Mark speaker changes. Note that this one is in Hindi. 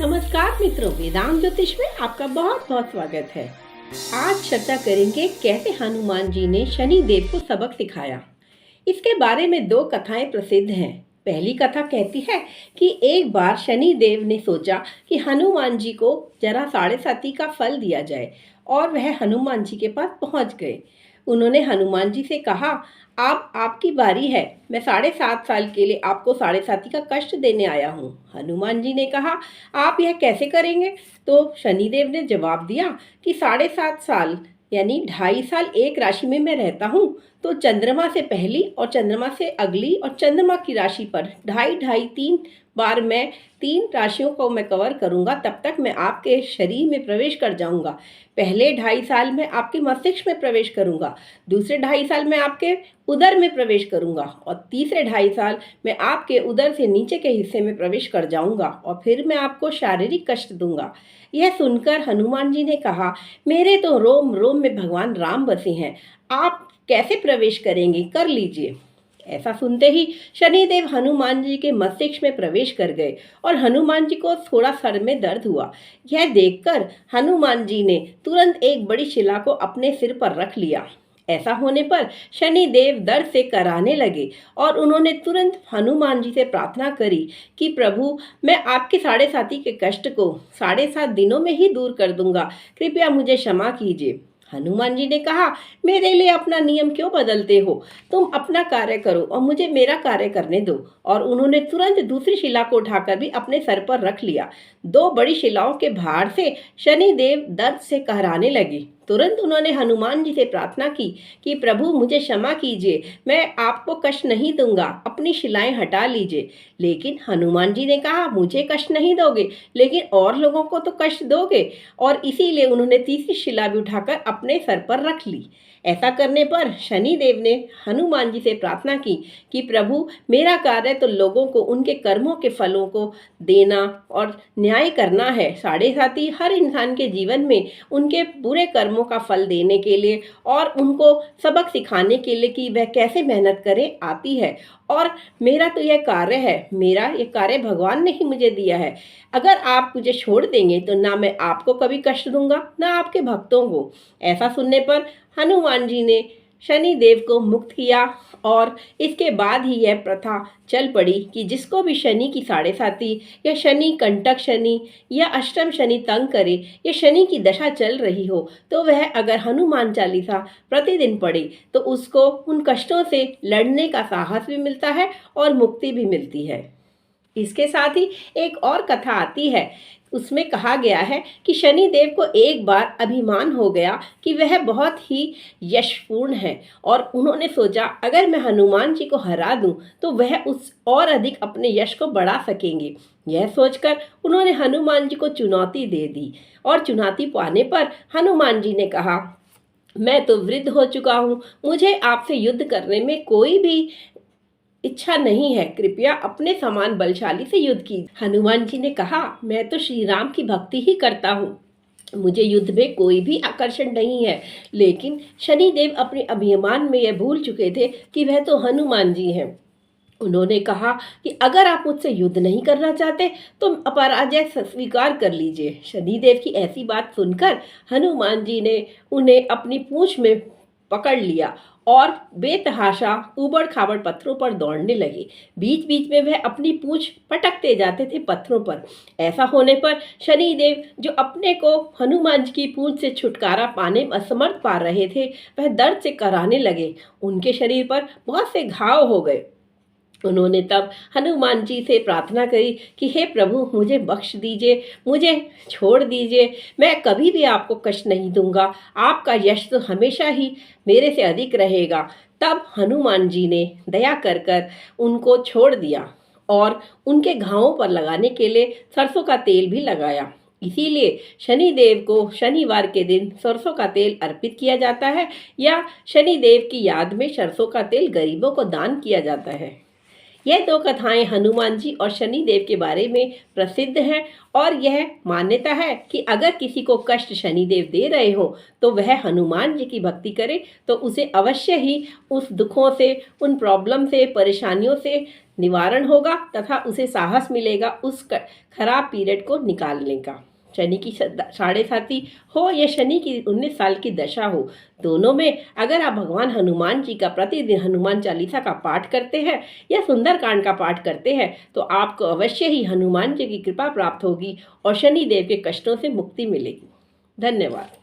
Speaker 1: नमस्कार मित्रों, वेदांत ज्योतिष में आपका बहुत बहुत स्वागत है। आज चर्चा करेंगे कैसे हनुमान जी ने शनि देव को सबक सिखाया। इसके बारे में दो कथाएं प्रसिद्ध हैं। पहली कथा कहती है कि एक बार शनि देव ने सोचा कि हनुमान जी को जरा 7.5 का फल दिया जाए और वह हनुमान जी के पास पहुंच गए। उन्होंने हनुमान जी से कहा, आप आपकी बारी है, मैं 7.5 साल के लिए आपको 7.5 का कष्ट देने आया हूँ। हनुमान जी ने कहा, आप यह कैसे करेंगे? तो शनिदेव ने जवाब दिया कि 7.5 साल यानी 2.5 साल एक राशि में मैं रहता हूँ, तो चंद्रमा से पहली और चंद्रमा से अगली और चंद्रमा की राशि पर 2.5 बार मैं 3 राशियों को मैं कवर करूंगा। तब तक मैं आपके शरीर में प्रवेश कर जाऊंगा। पहले 2.5 साल में आपके मस्तिष्क में प्रवेश करूंगा, दूसरे 2.5 साल में आपके उदर में प्रवेश करूंगा और तीसरे 2.5 साल में आपके उदर से नीचे के हिस्से में प्रवेश कर जाऊंगा और फिर मैं आपको शारीरिक कष्ट दूंगा। यह सुनकर हनुमान जी ने कहा, मेरे तो रोम रोम में भगवान राम बसे हैं, आप कैसे प्रवेश करेंगे? कर लीजिए। ऐसा सुनते ही शनिदेव हनुमान जी के मस्तिष्क में प्रवेश कर गए और हनुमान जी को थोड़ा सर में दर्द हुआ। यह देखकर हनुमान जी ने तुरंत एक बड़ी शिला को अपने सिर पर रख लिया। ऐसा होने पर शनिदेव दर्द से कराहने लगे और उन्होंने तुरंत हनुमान जी से प्रार्थना करी कि प्रभु, मैं आपके 7.5 के कष्ट को 7.5 दिनों में ही दूर कर दूंगा, कृपया मुझे क्षमा कीजिए। हनुमान जी ने कहा, मेरे लिए अपना नियम क्यों बदलते हो? तुम अपना कार्य करो और मुझे मेरा कार्य करने दो। और उन्होंने तुरंत दूसरी शिला को उठाकर भी अपने सर पर रख लिया। 2 बड़ी शिलाओं के भार से शनिदेव दर्द से कहराने लगे। तुरंत उन्होंने हनुमान जी से प्रार्थना की कि प्रभु, मुझे क्षमा कीजिए, मैं आपको कष्ट नहीं दूंगा, अपनी शिलाएं हटा लीजिए। लेकिन हनुमान जी ने कहा, मुझे कष्ट नहीं दोगे, लेकिन और लोगों को तो कष्ट दोगे। और इसीलिए उन्होंने तीसरी शिला भी उठाकर अपने सर पर रख ली। ऐसा करने पर शनिदेव ने हनुमान जी से प्रार्थना की कि प्रभु, मेरा कार्य तो लोगों को उनके कर्मों के फलों को देना और न्याय करना है। 7.5 हर इंसान के जीवन में उनके बुरे कर्मों का फल देने के लिए और उनको सबक सिखाने के लिए कि वह कैसे मेहनत करें आती है। और मेरा तो यह कार्य है, मेरा ये कार्य भगवान ने ही मुझे दिया है। अगर आप मुझे छोड़ देंगे तो ना मैं आपको कभी कष्ट दूंगा, ना आपके भक्तों को। ऐसा सुनने पर हनुमान जी ने शनिदेव को मुक्त किया और इसके बाद ही यह प्रथा चल पड़ी कि जिसको भी शनि की 7.5 या शनि कंटक शनि या अष्टम शनि तंग करे या शनि की दशा चल रही हो, तो वह अगर हनुमान चालीसा प्रतिदिन पढ़े तो उसको उन कष्टों से लड़ने का साहस भी मिलता है और मुक्ति भी मिलती है। इसके साथ ही एक और कथा आती है। उसमें कहा गया है कि शनिदेव को एक बार अभिमान हो गया कि वह बहुत ही यशपूर्ण है और उन्होंने सोचा, अगर मैं हनुमान जी को हरा दूं तो वह उस और अधिक अपने यश को बढ़ा सकेंगे। यह सोचकर उन्होंने हनुमान जी को चुनौती दे दी और चुनौती पाने पर हनुमान जी ने कहा, मैं तो वृद्ध हो चुका हूँ, मुझे आपसे युद्ध करने में कोई भी इच्छा नहीं है, कृपया अपने समान बलशाली से युद्ध कीजिए। हनुमान जी ने कहा, मैं तो श्री राम की भक्ति ही करता हूँ, मुझे युद्ध में कोई भी आकर्षण नहीं है। लेकिन शनिदेव अपने अभिमान में यह भूल चुके थे कि वह तो हनुमान जी हैं। उन्होंने कहा कि अगर आप मुझसे युद्ध नहीं करना चाहते तो पराजय स्वीकार कर लीजिए। शनिदेव की ऐसी बात सुनकर हनुमान जी ने उन्हें अपनी पूंछ में पकड़ लिया और बेतहाशा ऊबड़ खाबड़ पत्थरों पर दौड़ने लगे। बीच बीच में वह अपनी पूंछ पटकते जाते थे पत्थरों पर। ऐसा होने पर शनिदेव, जो अपने को हनुमान जी की पूंछ से छुटकारा पाने में असमर्थ पा रहे थे, वह दर्द से कराहने लगे। उनके शरीर पर बहुत से घाव हो गए। उन्होंने तब हनुमान जी से प्रार्थना करी कि हे प्रभु, मुझे बख्श दीजिए, मुझे छोड़ दीजिए, मैं कभी भी आपको कष्ट नहीं दूंगा, आपका यश तो हमेशा ही मेरे से अधिक रहेगा। तब हनुमान जी ने दया कर कर उनको छोड़ दिया और उनके घावों पर लगाने के लिए सरसों का तेल भी लगाया। इसीलिए शनिदेव को शनिवार के दिन सरसों का तेल अर्पित किया जाता है या शनिदेव की याद में सरसों का तेल गरीबों को दान किया जाता है। यह दो कथाएं हनुमान जी और शनि देव के बारे में प्रसिद्ध हैं और यह मान्यता है कि अगर किसी को कष्ट शनि देव दे रहे हो तो वह हनुमान जी की भक्ति करे तो उसे अवश्य ही उस दुखों से, उन प्रॉब्लम से, परेशानियों से निवारण होगा तथा उसे साहस मिलेगा उस खराब पीरियड को निकालने का। शनि की साढ़े साथी हो या शनि की 19 साल की दशा हो, दोनों में अगर आप भगवान हनुमान जी का प्रतिदिन हनुमान चालीसा का पाठ करते हैं या सुंदरकांड का पाठ करते हैं तो आपको अवश्य ही हनुमान जी की कृपा प्राप्त होगी और शनि देव के कष्टों से मुक्ति मिलेगी। धन्यवाद।